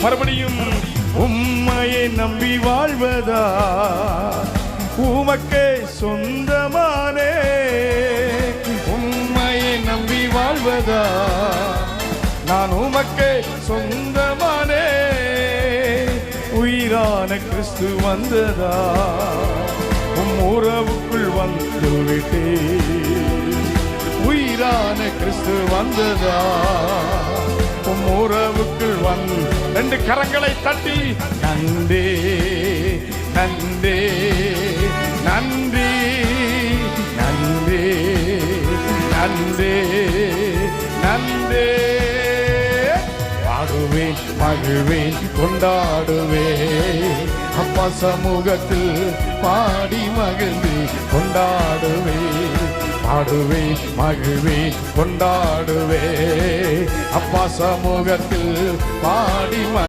மறுபடியும் உம்மையை நம்பி வாழ்வதா உமக்கே சொந்தமானே, உம்மையை நம்பி வாழ்வதா நான் உமக்கே சொந்தமானே. உயிரான கிறிஸ்து வந்ததா உறவுக்குள் வந்து விட்டே, உயிரான கிறிஸ்து வந்ததா உறவுக்குள் வந்து. ரெண்டு கரங்களை தட்டி நன்றி நன்றி நன்றி நன்றி நன்றி நன்றி. பாடுவேன் மகிழ்வேன் கொண்டாடுவேன் அப்பா சமூகத்தில் பாடி மகிழ்ந்து கொண்டாடுவேன். பாடுவேன் மகிழ்வேன் கொண்டாடுவேன் அப்பா சமூகத்தில் பாடி